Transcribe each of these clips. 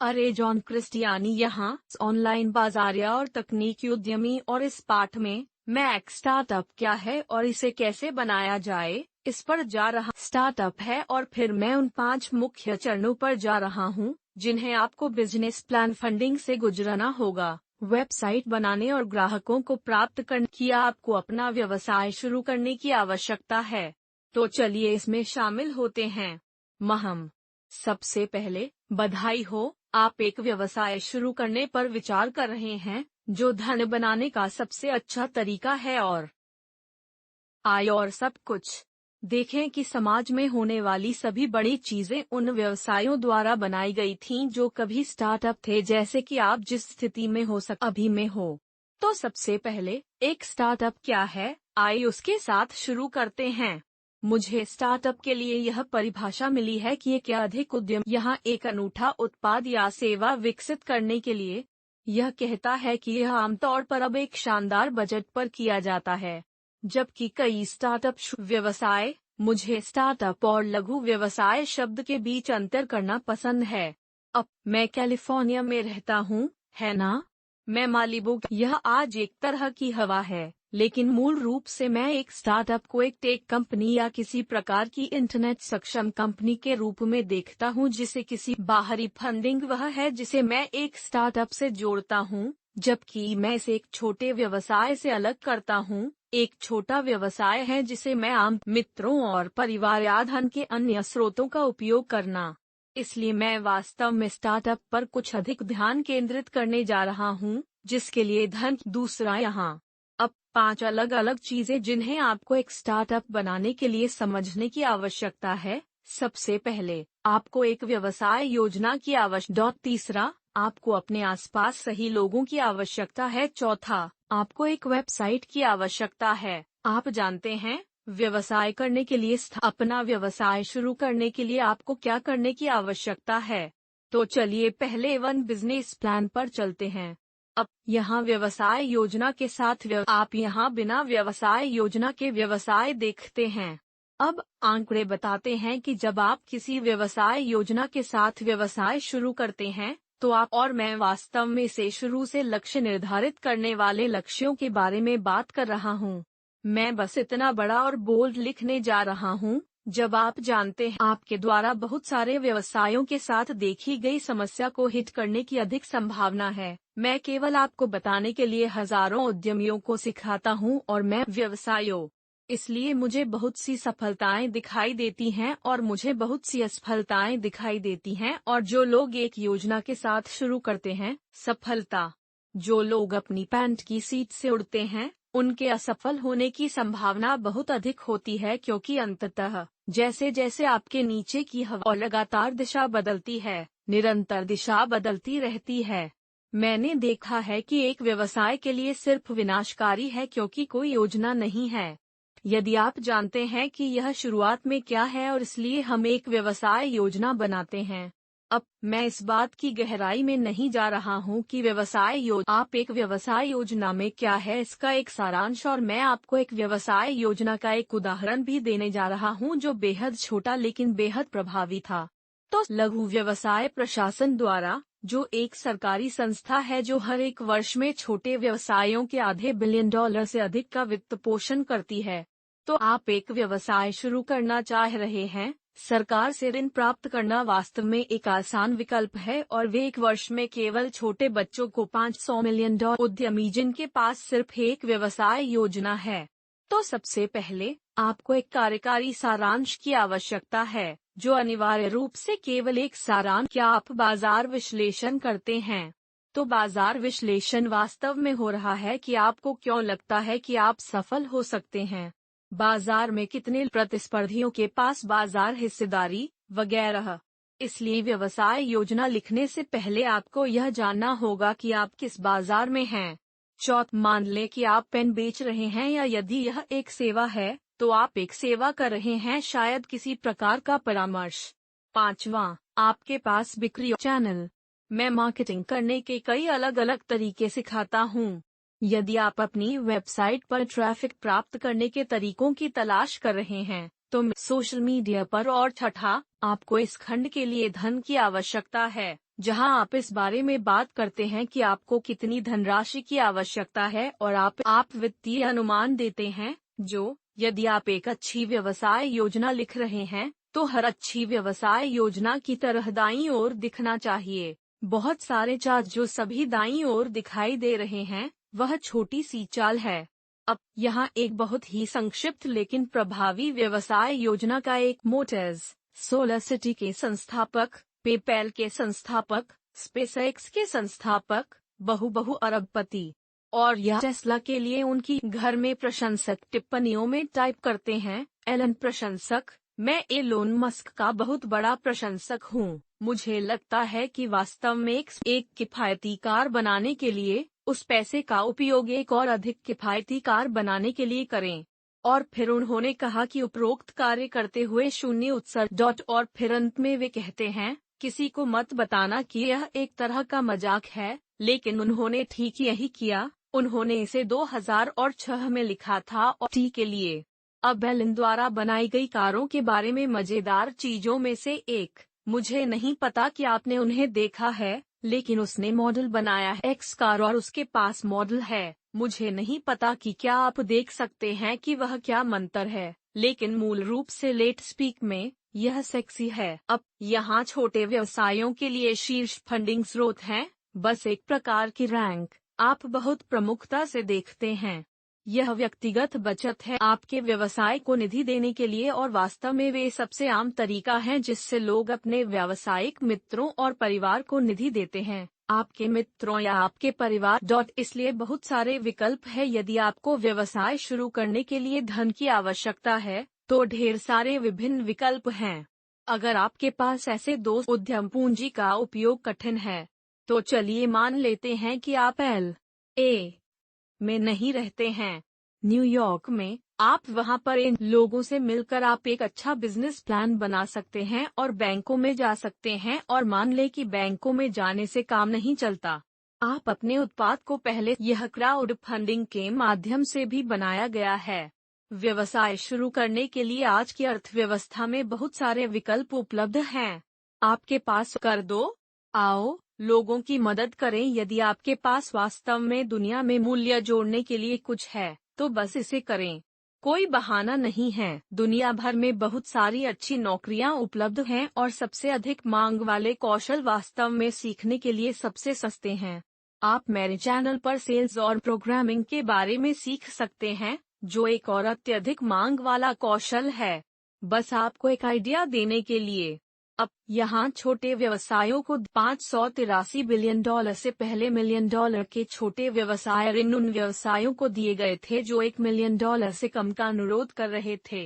अरे जॉन क्रिस्टियानी यहाँ, ऑनलाइन बाजारिया और तकनीकी उद्यमी, और इस पाठ में मैं एक स्टार्टअप क्या है और इसे कैसे बनाया जाए इस पर जा रहा स्टार्टअप है, और फिर मैं उन 5 मुख्य चरणों पर जा रहा हूँ जिन्हें आपको बिजनेस प्लान फंडिंग से गुजरना होगा, वेबसाइट बनाने और ग्राहकों को प्राप्त करने की आपको अपना व्यवसाय शुरू करने की आवश्यकता है। तो चलिए इसमें शामिल होते हैं। महम सबसे पहले बधाई हो, आप एक व्यवसाय शुरू करने पर विचार कर रहे हैं जो धन बनाने का सबसे अच्छा तरीका है और आय और सब कुछ। देखें कि समाज में होने वाली सभी बड़ी चीजें उन व्यवसायों द्वारा बनाई गई थीं जो कभी स्टार्टअप थे, जैसे कि आप जिस स्थिति में हो अभी में हो। तो सबसे पहले एक स्टार्टअप क्या है, आइए उसके साथ शुरू करते हैं। मुझे स्टार्टअप के लिए यह परिभाषा मिली है कि एक या अधिक उद्यम यहाँ एक अनूठा उत्पाद या सेवा विकसित करने के लिए। यह कहता है कि यह आमतौर पर अब एक शानदार बजट पर किया जाता है, जबकि कई स्टार्टअप व्यवसाय। मुझे स्टार्टअप और लघु व्यवसाय शब्द के बीच अंतर करना पसंद है। अब मैं कैलिफोर्निया में रहता हूँ, है ना? मैं मालिबू। यह आज एक तरह की हवा है, लेकिन मूल रूप से मैं एक स्टार्टअप को एक टेक कंपनी या किसी प्रकार की इंटरनेट सक्षम कंपनी के रूप में देखता हूं, जिसे किसी बाहरी फंडिंग वह है जिसे मैं एक स्टार्टअप से जोड़ता हूं, जबकि मैं इसे एक छोटे व्यवसाय से अलग करता हूं। एक छोटा व्यवसाय है जिसे मैं आम मित्रों और परिवार या धन के अन्य स्रोतों का उपयोग करना। इसलिए मैं वास्तव में स्टार्टअप पर कुछ अधिक ध्यान केंद्रित करने जा रहा हूं, जिसके लिए धन। दूसरा यहाँ अब 5 अलग अलग चीजें जिन्हें आपको एक स्टार्टअप बनाने के लिए समझने की आवश्यकता है। सबसे पहले आपको एक व्यवसाय योजना की आवश्यकता। तीसरा, आपको अपने आसपास सही लोगों की आवश्यकता है। चौथा, आपको एक वेबसाइट की आवश्यकता है। आप जानते हैं, व्यवसाय करने के लिए अपना व्यवसाय शुरू करने के लिए आपको क्या करने की आवश्यकता है। तो चलिए पहले वन बिजनेस प्लान पर चलते हैं। अब यहाँ व्यवसाय योजना के साथ आप यहाँ बिना व्यवसाय योजना के व्यवसाय देखते हैं। अब आंकड़े बताते हैं कि जब आप किसी व्यवसाय योजना के साथ व्यवसाय शुरू करते हैं, तो आप और मैं वास्तव में से शुरू से लक्ष्य निर्धारित करने वाले लक्ष्यों के बारे में बात कर रहा हूँ। मैं बस इतना बड़ा और बोल्ड लिखने जा रहा हूँ, जब आप जानते हैं आपके द्वारा बहुत सारे व्यवसायों के साथ देखी गई समस्या को हिट करने की अधिक संभावना है। मैं केवल आपको बताने के लिए हजारों उद्यमियों को सिखाता हूँ और मैं व्यवसायों, इसलिए मुझे बहुत सी सफलताएं दिखाई देती हैं और मुझे बहुत सी असफलताएं दिखाई देती हैं। और जो लोग एक योजना के साथ शुरू करते हैं, सफलता। जो लोग अपनी पैंट की सीट से उड़ते हैं, उनके असफल होने की संभावना बहुत अधिक होती है, क्योंकि अंततः जैसे जैसे आपके नीचे की हवा लगातार दिशा बदलती है, निरंतर दिशा बदलती रहती है। मैंने देखा है कि एक व्यवसाय के लिए सिर्फ विनाशकारी है क्योंकि कोई योजना नहीं है। यदि आप जानते हैं कि यह शुरुआत में क्या है और इसलिए हम एक व्यवसाय योजना बनाते हैं। अब मैं इस बात की गहराई में नहीं जा रहा हूं कि आप एक व्यवसाय योजना में क्या है इसका एक सारांश, और मैं आपको एक व्यवसाय योजना का एक उदाहरण भी देने जा रहा हूं जो बेहद छोटा लेकिन बेहद प्रभावी था। तो लघु व्यवसाय प्रशासन द्वारा, जो एक सरकारी संस्था है जो हर एक वर्ष में छोटे व्यवसायों के आधे $1 बिलियन से अधिक का वित्त पोषण करती है। तो आप एक व्यवसाय शुरू करना चाह रहे हैं। सरकार से ऋण प्राप्त करना वास्तव में एक आसान विकल्प है, और वे एक वर्ष में केवल छोटे बच्चों को $500 मिलियन उद्यमी जिनके पास सिर्फ एक व्यवसाय योजना है। तो सबसे पहले आपको एक कार्यकारी सारांश की आवश्यकता है, जो अनिवार्य रूप से केवल एक सारांश। क्या आप बाजार विश्लेषण करते हैं? तो बाजार विश्लेषण वास्तव में हो रहा है कि आपको क्यों लगता है कि आप सफल हो सकते हैं, बाजार में कितने प्रतिस्पर्धियों के पास बाजार हिस्सेदारी वगैरह। इसलिए व्यवसाय योजना लिखने से पहले आपको यह जानना होगा कि आप किस बाजार में हैं। मान लें कि आप पेन बेच रहे हैं, या यदि यह एक सेवा है तो आप एक सेवा कर रहे हैं, शायद किसी प्रकार का परामर्श। 5वां, आपके पास बिक्री चैनल। मैं मार्केटिंग करने के कई अलग अलग तरीके सिखाता हूँ। यदि आप अपनी वेबसाइट पर ट्रैफिक प्राप्त करने के तरीकों की तलाश कर रहे हैं, तो सोशल मीडिया पर। और छठा, आपको इस खंड के लिए धन की आवश्यकता है। जहां आप इस बारे में बात करते हैं कि आपको कितनी धनराशि की आवश्यकता है और आप वित्तीय अनुमान देते हैं, जो यदि आप एक अच्छी व्यवसाय योजना लिख रहे हैं, तो हर अच्छी व्यवसाय योजना की तरह दाईं ओर दिखना चाहिए। बहुत सारे चार्ट जो सभी दाईं ओर दिखाई दे रहे हैं, वह छोटी सी चाल है। अब यहाँ एक बहुत ही संक्षिप्त लेकिन प्रभावी व्यवसाय योजना का एक मोटेज। सोलासिटी के संस्थापक, पेपैल के संस्थापक, स्पेसएक्स के संस्थापक, बहु अरबपति, और यह टेस्ला के लिए उनकी घर में प्रशंसक टिप्पणियों में टाइप करते हैं, एलन प्रशंसक, मैं एलोन मस्क का बहुत बड़ा प्रशंसक हूँ। मुझे लगता है कि वास्तव में एक किफायती कार बनाने के लिए उस पैसे का उपयोग एक और अधिक किफायती कार बनाने के लिए करें। और फिर उन्होंने कहा कि उपरोक्त कार्य करते हुए शून्य उत्सर्ग और फिर अंत में वे कहते हैं, किसी को मत बताना कि यह एक तरह का मजाक है, लेकिन उन्होंने ठीक यही किया। उन्होंने इसे 2006 में लिखा था और टी के लिए। अब एलन द्वारा बनाई गई कारों के बारे में मजेदार चीजों में से एक, मुझे नहीं पता कि आपने उन्हें देखा है, लेकिन उसने मॉडल बनाया है एक्स कार और उसके पास मॉडल है। मुझे नहीं पता कि क्या आप देख सकते हैं कि वह क्या मंतर है, लेकिन मूल रूप से लेट स्पीक में यह सेक्सी है। अब यहाँ छोटे व्यवसायों के लिए शीर्ष फंडिंग स्रोत हैं, बस एक प्रकार की रैंक आप बहुत प्रमुखता से देखते हैं। यह व्यक्तिगत बचत है आपके व्यवसाय को निधि देने के लिए, और वास्तव में वे सबसे आम तरीका है जिससे लोग अपने व्यावसायिक मित्रों और परिवार को निधि देते हैं। आपके मित्रों या आपके परिवार। इसलिए बहुत सारे विकल्प है। यदि आपको व्यवसाय शुरू करने के लिए धन की आवश्यकता है, तो ढेर सारे विभिन्न विकल्प हैं। अगर आपके पास ऐसे दो उद्यम पूंजी का उपयोग कठिन है, तो चलिए मान लेते हैं कि आप LA में नहीं रहते हैं, न्यूयॉर्क में। आप वहां पर इन लोगों से मिलकर आप एक अच्छा बिजनेस प्लान बना सकते हैं और बैंकों में जा सकते हैं, और मान लें कि बैंकों में जाने से काम नहीं चलता। आप अपने उत्पाद को पहले यह क्राउड फंडिंग के माध्यम से भी बनाया गया है। व्यवसाय शुरू करने के लिए आज की अर्थव्यवस्था में बहुत सारे विकल्प उपलब्ध हैं। आपके पास कर दो, आओ लोगों की मदद करें। यदि आपके पास वास्तव में दुनिया में मूल्य जोड़ने के लिए कुछ है, तो बस इसे करें। कोई बहाना नहीं है। दुनिया भर में बहुत सारी अच्छी नौकरियां उपलब्ध हैं और सबसे अधिक मांग वाले कौशल वास्तव में सीखने के लिए सबसे सस्ते हैं। आप मेरे चैनल पर सेल्स और प्रोग्रामिंग के बारे में सीख सकते हैं, जो एक और अत्यधिक मांग वाला कौशल है। बस आपको एक आइडिया देने के लिए। अब यहाँ छोटे व्यवसायों को $583 बिलियन से पहले $1 मिलियन के छोटे व्यवसाय ऋण उन व्यवसायों को दिए गए थे जो $1 मिलियन से कम का अनुरोध कर रहे थे।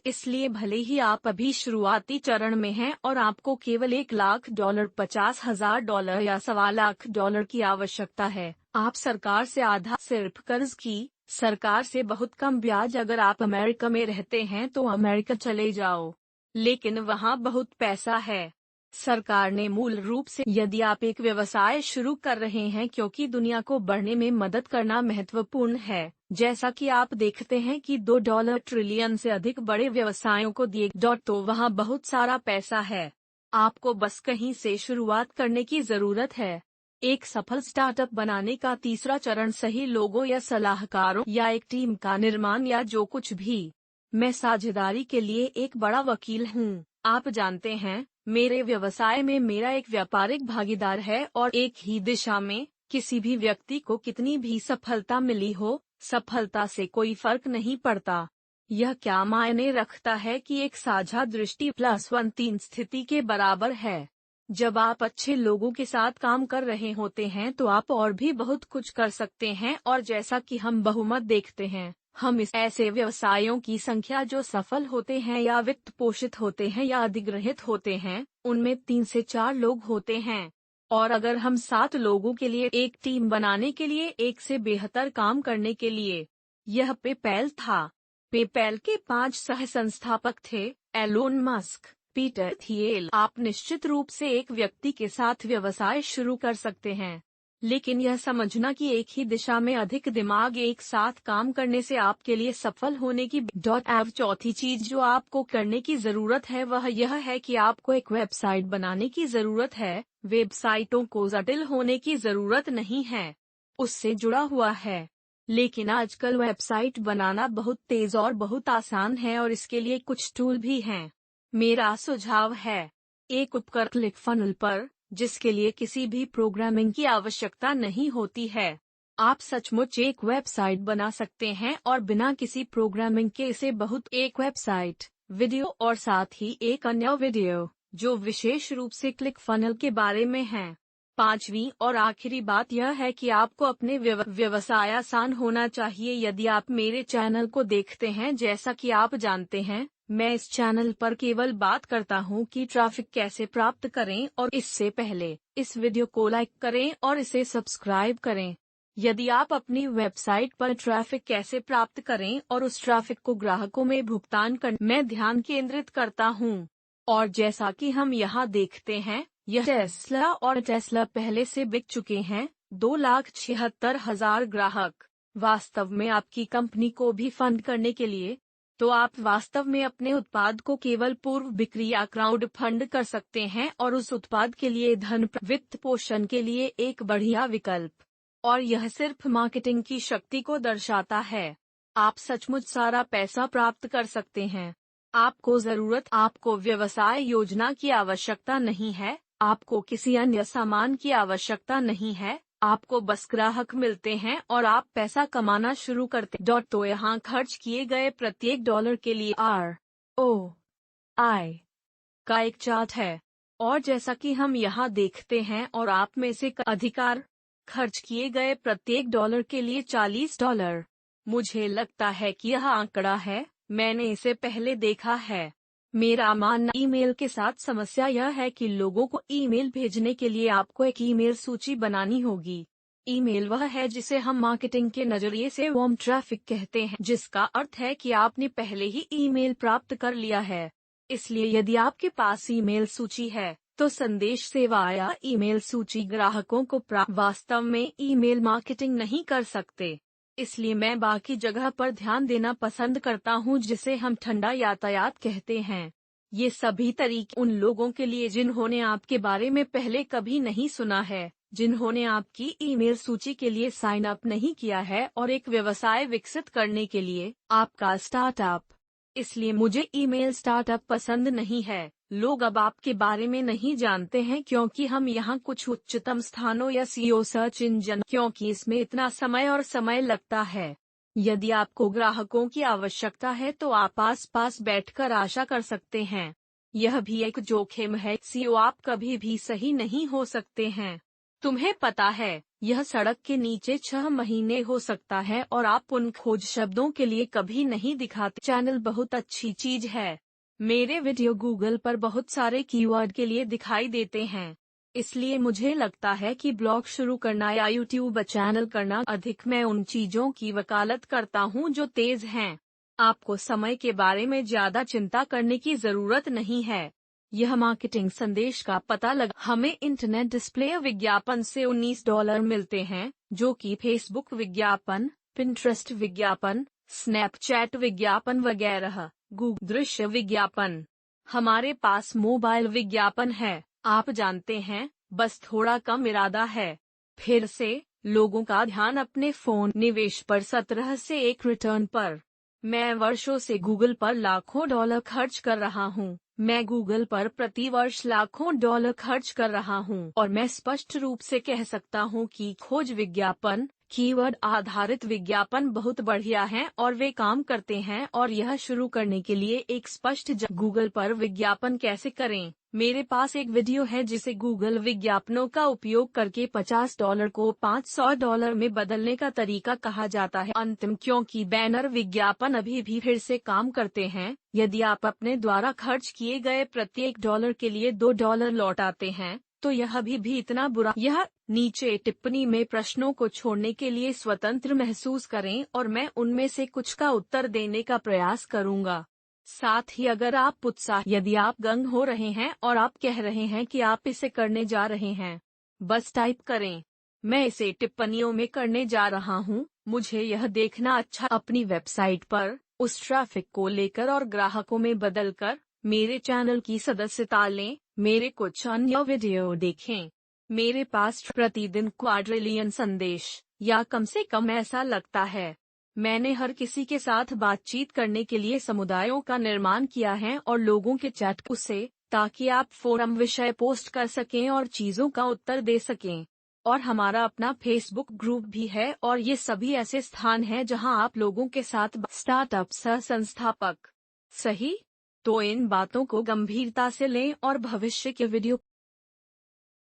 इसलिए भले ही आप अभी शुरुआती चरण में हैं और आपको केवल $1 लाख, $50,000 या $1.25 लाख की आवश्यकता है, आप सरकार से आधा सिर्फ कर्ज की, सरकार से बहुत कम ब्याज। अगर आप अमेरिका में रहते हैं तो अमेरिका चले जाओ, लेकिन वहाँ बहुत पैसा है। सरकार ने मूल रूप से, यदि आप एक व्यवसाय शुरू कर रहे हैं क्योंकि दुनिया को बढ़ने में मदद करना महत्वपूर्ण है, जैसा कि आप देखते हैं कि $2 ट्रिलियन से अधिक बड़े व्यवसायों को दिए। तो वहाँ बहुत सारा पैसा है। आपको बस कहीं से शुरुआत करने की जरूरत है। एक सफल स्टार्टअप बनाने का तीसरा चरण सही लोगों या सलाहकारों या एक टीम का निर्माण या जो कुछ भी। मैं साझेदारी के लिए एक बड़ा वकील हूँ। आप जानते हैं, मेरे व्यवसाय में मेरा एक व्यापारिक भागीदार है और एक ही दिशा में किसी भी व्यक्ति को कितनी भी सफलता मिली हो, सफलता से कोई फर्क नहीं पड़ता। यह क्या मायने रखता है कि एक साझा दृष्टि +1 3 स्थिति के बराबर है। जब आप अच्छे लोगों के साथ काम कर रहे होते हैं तो आप और भी बहुत कुछ कर सकते हैं, और जैसा कि हम बहुमत देखते हैं, हम इस ऐसे व्यवसायों की संख्या जो सफल होते हैं या वित्त पोषित होते हैं या अधिग्रहित होते हैं, उनमें 3 से 4 लोग होते हैं। और अगर हम 7 लोगों के लिए एक टीम बनाने के लिए एक से बेहतर काम करने के लिए, यह पेपैल था। पेपैल के 5 सह संस्थापक थे, एलोन मस्क, पीटर थिएल। आप निश्चित रूप से एक व्यक्ति के साथ व्यवसाय शुरू कर सकते हैं, लेकिन यह समझना कि एक ही दिशा में अधिक दिमाग एक साथ काम करने से आपके लिए सफल होने की चौथी चीज जो आपको करने की जरूरत है वह यह है कि आपको एक वेबसाइट बनाने की जरूरत है। वेबसाइटों को जटिल होने की जरूरत नहीं है, उससे जुड़ा हुआ है। लेकिन आजकल वेबसाइट बनाना बहुत तेज और बहुत आसान है और इसके लिए कुछ टूल भी हैं। मेरा सुझाव है, एक उपकर क्लिकफनल पर, जिसके लिए किसी भी प्रोग्रामिंग की आवश्यकता नहीं होती है। आप सचमुच एक वेबसाइट बना सकते हैं और बिना किसी प्रोग्रामिंग के इसे बहुत एक वेबसाइट, वीडियो और साथ ही एक अन्य वीडियो, जो विशेष रूप से क्लिकफनल के बारे में है। पांचवी और आखिरी बात यह है कि आपको अपने व्यवसाय आसान होना चाहिए। यदि आप मेरे चैनल को देखते हैं, जैसा कि आप जानते हैं, मैं इस चैनल पर केवल बात करता हूं कि ट्रैफिक कैसे प्राप्त करें, और इससे पहले इस वीडियो को लाइक करें और इसे सब्सक्राइब करें। यदि आप अपनी वेबसाइट पर ट्रैफिक कैसे प्राप्त करें और उस ट्रैफिक को ग्राहकों में भुगतान करने में ध्यान केंद्रित करता हूं। और जैसा कि हम यहाँ देखते हैं, यह टेस्ला पहले से बिक चुके हैं 2,76,000 ग्राहक। वास्तव में आपकी कंपनी को भी फंड करने के लिए, तो आप वास्तव में अपने उत्पाद को केवल पूर्व बिक्री या क्राउड फंड कर सकते हैं और उस उत्पाद के लिए वित्त पोषण के लिए एक बढ़िया विकल्प। और यह सिर्फ मार्केटिंग की शक्ति को दर्शाता है। आप सचमुच सारा पैसा प्राप्त कर सकते हैं। आपको व्यवसाय योजना की आवश्यकता नहीं है, आपको किसी अन्य सामान की आवश्यकता नहीं है, आपको बस ग्राहक मिलते हैं और आप पैसा कमाना शुरू करते। तो यहाँ खर्च किए गए प्रत्येक डॉलर के लिए ROI का एक चार्ट है। और जैसा कि हम यहाँ देखते हैं, और आप में से अधिकार खर्च किए गए प्रत्येक डॉलर के लिए $40। मुझे लगता है कि यह आंकड़ा है, मैंने इसे पहले देखा है। मेरा मानना ईमेल के साथ समस्या यह है कि लोगों को ईमेल भेजने के लिए आपको एक ईमेल सूची बनानी होगी। ईमेल वह है जिसे हम मार्केटिंग के नजरिए से वार्म ट्रैफिक कहते हैं, जिसका अर्थ है कि आपने पहले ही ईमेल प्राप्त कर लिया है। इसलिए यदि आपके पास ईमेल सूची है, तो संदेश सेवा या ईमेल सूची ग्राहकों को वास्तव में ईमेल मार्केटिंग नहीं कर सकते। इसलिए मैं बाकी जगह पर ध्यान देना पसंद करता हूं, जिसे हम ठंडा यातायात कहते हैं। ये सभी तरीके उन लोगों के लिए जिन्होंने आपके बारे में पहले कभी नहीं सुना है, जिन्होंने आपकी ईमेल सूची के लिए साइन अप नहीं किया है, और एक व्यवसाय विकसित करने के लिए आपका स्टार्टअप। इसलिए मुझे ईमेल स्टार्टअप पसंद नहीं है। लोग अब आपके बारे में नहीं जानते हैं क्योंकि हम यहाँ कुछ उच्चतम स्थानों या सीईओ सर्च इंजन, क्योंकि इसमें इतना समय लगता है। यदि आपको ग्राहकों की आवश्यकता है तो आप आस-पास बैठकर आशा कर सकते हैं। यह भी एक जोखिम है, सीईओ आप कभी भी सही नहीं हो सकते हैं। तुम्हें पता है, यह सड़क के नीचे 6 महीने हो सकता है और आप उन खोज शब्दों के लिए कभी नहीं दिखाते। चैनल बहुत अच्छी चीज है। मेरे वीडियो गूगल पर बहुत सारे कीवर्ड के लिए दिखाई देते हैं। इसलिए मुझे लगता है कि ब्लॉग शुरू करना या यूट्यूब चैनल करना अधिक, मैं उन चीजों की वकालत करता हूं जो तेज हैं। आपको समय के बारे में ज्यादा चिंता करने की जरूरत नहीं है। यह मार्केटिंग संदेश का पता लगा। हमें इंटरनेट डिस्प्ले विज्ञापन से $19 मिलते हैं, जो कि फेसबुक विज्ञापन, पिंटरेस्ट विज्ञापन, स्नैपचैट विज्ञापन वगैरह, गूगल दृश्य विज्ञापन। हमारे पास मोबाइल विज्ञापन है, आप जानते हैं, बस थोड़ा कम इरादा है। फिर से, लोगों का ध्यान अपने फोन निवेश पर 17 से 1 रिटर्न पर। मैं वर्षों से गूगल पर लाखों डॉलर खर्च कर रहा हूँ। मैं गूगल पर प्रति वर्ष लाखों डॉलर खर्च कर रहा हूँ और मैं स्पष्ट रूप से कह सकता हूँ कि खोज विज्ञापन, कीवर्ड आधारित विज्ञापन बहुत बढ़िया हैं और वे काम करते हैं। और यह शुरू करने के लिए एक स्पष्ट गूगल पर विज्ञापन कैसे करें। मेरे पास एक वीडियो है जिसे गूगल विज्ञापनों का उपयोग करके $50 को $500 में बदलने का तरीका कहा जाता है। अंतिम, क्योंकि बैनर विज्ञापन अभी भी फिर से काम करते हैं, यदि आप अपने द्वारा खर्च किए गए प्रत्येक डॉलर के लिए $2 लौटाते हैं, तो यह अभी भी इतना बुरा। यह नीचे टिप्पणी में प्रश्नों को छोड़ने के लिए स्वतंत्र महसूस करें और मैं उनमें से कुछ का उत्तर देने का प्रयास करूंगा। साथ ही अगर आप यदि आप गंग हो रहे हैं और आप कह रहे हैं कि आप इसे करने जा रहे हैं, बस टाइप करें। मैं इसे टिप्पणियों में करने जा रहा हूँ। मुझे यह देखना अच्छा अपनी वेबसाइट पर उस ट्रैफिक को लेकर और ग्राहकों में बदलकर मेरे चैनल की सदस्यता लें। मेरे कुछ अन्य वीडियो देखें। मेरे पास प्रतिदिन क्वाड्रिलियन संदेश, या कम से कम ऐसा लगता है। मैंने हर किसी के साथ बातचीत करने के लिए समुदायों का निर्माण किया है और लोगों के चैट से, ताकि आप फोरम विषय पोस्ट कर सकें और चीजों का उत्तर दे सकें। और हमारा अपना फेसबुक ग्रुप भी है और ये सभी ऐसे स्थान हैं जहां आप लोगों के साथ स्टार्टअप सह संस्थापक। सही? तो इन बातों को गंभीरता से लें और भविष्य के वीडियो